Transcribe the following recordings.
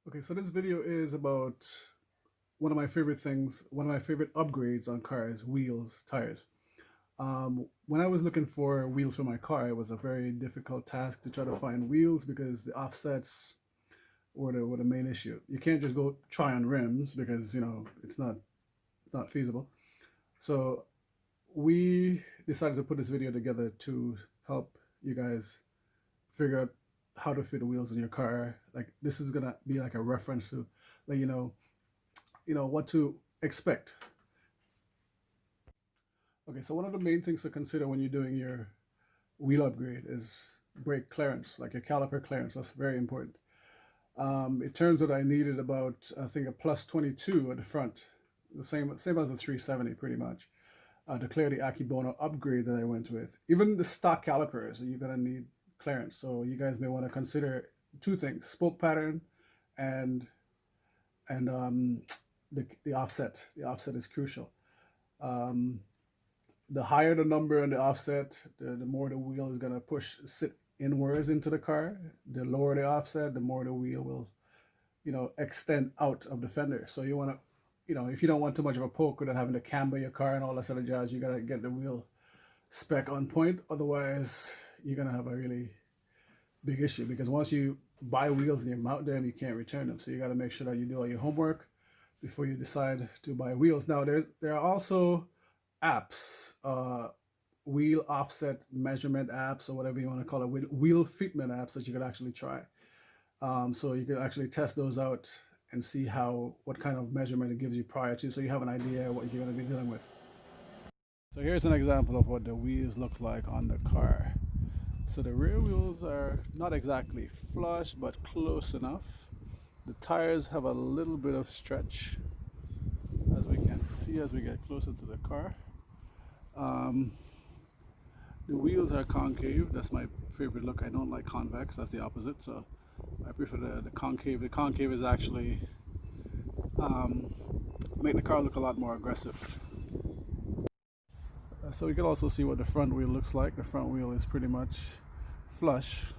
Okay, so this video is about one of my favorite things, one of my favorite upgrades on cars: wheels, tires. When I was looking for wheels for my car, it was a very difficult task to try to find wheels because the offsets were the main issue. You can't just go try on rims because it's not feasible. So we decided to put this video together to help you guys figure out how to fit wheels in your car. Like this is gonna be like a reference to let you know what to expect. Okay, so one of the main things to consider when you're doing your wheel upgrade is brake clearance, like your caliper clearance. That's very important. It turns out I needed about, I think, a plus 22 at the front, the same as the 370 pretty much, to clear the Akebono upgrade that I went with. Even the stock calipers, you're gonna need clearance. So you guys may want to consider two things: spoke pattern and and the offset. The offset is crucial. Um, the higher the number and the offset, the more the wheel is gonna sit inwards into the car. The lower the offset, the more the wheel will extend out of the fender. So you want to, if you don't want too much of a poke without having to camber your car and all that sort of jazz, you gotta get the wheel spec on point. Otherwise, you're gonna have a really big issue because once you buy wheels and you mount them, you can't return them. So you got to make sure that you do all your homework before you decide to buy wheels. Now, there are also apps, wheel offset measurement apps, or whatever you want to call it, wheel fitment apps that you could actually try. So you could actually test those out and see what kind of measurement it gives you prior to, so you have an idea what you're going to be dealing with. So here's an example of what the wheels look like on the car. So the rear wheels are not exactly flush, but close enough. The tires have a little bit of stretch, as we can see as we get closer to the car. The wheels are concave. That's my favorite look. I don't like convex. That's the opposite. So I prefer the concave. The concave is actually make the car look a lot more aggressive. So we can also see what the front wheel looks like. The front wheel is pretty much flush.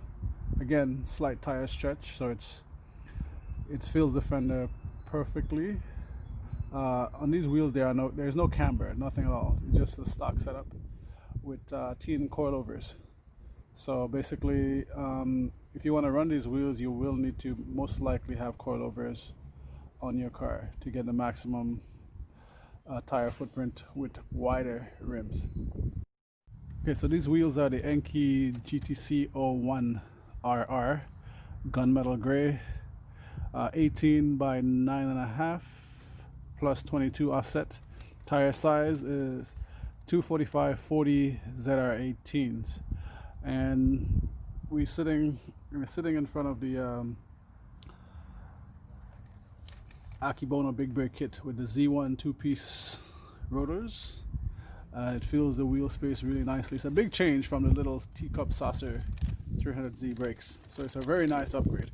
Again, slight tire stretch, so it fills the fender perfectly. On these wheels, there's no camber, nothing at all. It's just a stock setup with tin coilovers. So basically, if you want to run these wheels, you will need to most likely have coilovers on your car to get the maximum tire footprint with wider rims. Okay, so these wheels are the Enkei GTC 01RR gunmetal gray, 18 by 9.5 plus 22 offset. Tire size is 245/40 ZR18s, and we're sitting in front of the Akebono big brake kit with the Z1 two-piece rotors. It fills the wheel space really nicely. It's a big change from the little teacup saucer 300Z brakes. So it's a very nice upgrade.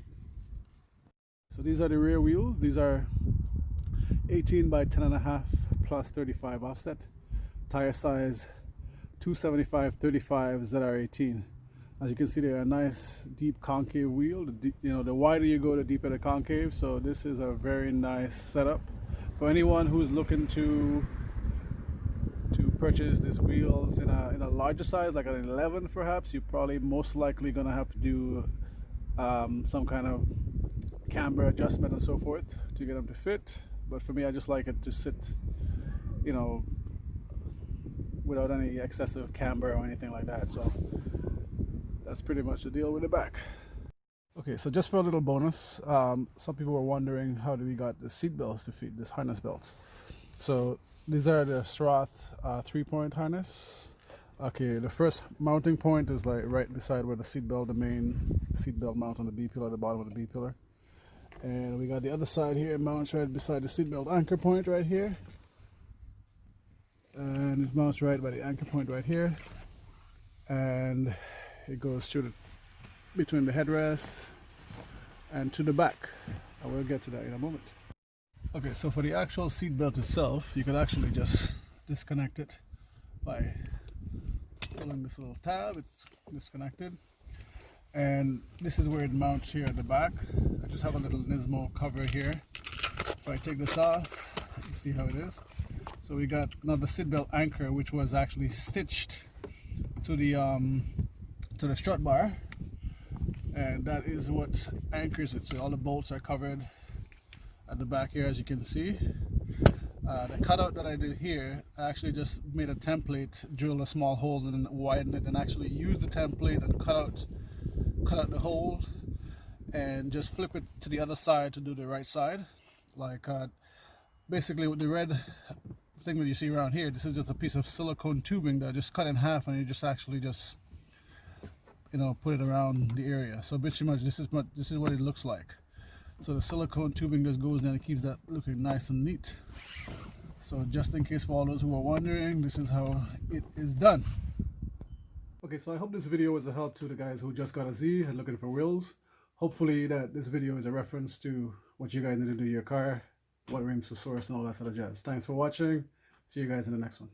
So these are the rear wheels. These are 18 by 10.5 plus 35 offset. Tire size 275/35 ZR18. As you can see, they're a nice deep concave wheel. The wider you go, the deeper the concave. So this is a very nice setup for anyone who's looking to purchase these wheels in a larger size, like an 11 perhaps. You're probably most likely gonna have to do some kind of camber adjustment and so forth to get them to fit. But for me, I just like it to sit, without any excessive camber or anything like that. So that's pretty much the deal with the back. Okay, so just for a little bonus, some people were wondering how do we got the seat belts to fit, this harness belts. So these are the Sroth 3-point harness. Okay, the first mounting point is like right beside where the main seat belt mount on the B pillar, the bottom of the B pillar. And we got the other side here, it mounts right beside the seat belt anchor point right here. And it mounts right by the anchor point right here. And it goes through between the headrest and to the back. I will get to that in a moment. Okay, so for the actual seat belt itself, you can actually just disconnect it by pulling this little tab. It's disconnected. And this is where it mounts here at the back. I just have a little Nismo cover here. If I take this off, you see how it is. So we got another seatbelt anchor, which was actually stitched to the strut bar, and that is what anchors it. So all the bolts are covered at the back here, as you can see. The cutout that I did here, I actually just made a template, drill a small hole and then widen it, and actually use the template and cut out the hole and just flip it to the other side to do the right side. Like basically with the red thing that you see around here, this is just a piece of silicone tubing that I just cut in half, and you just actually just, you know, put it around the area. So pretty much this is what it looks like. So the silicone tubing just goes in and keeps that looking nice and neat. So just in case for all those who are wondering, this is how it is done. Okay, so I hope this video was a help to the guys who just got a Z and looking for wheels. Hopefully that this video is a reference to what you guys need to do to your car, what rims to source and all that sort of jazz. Thanks for watching. See you guys in the next one.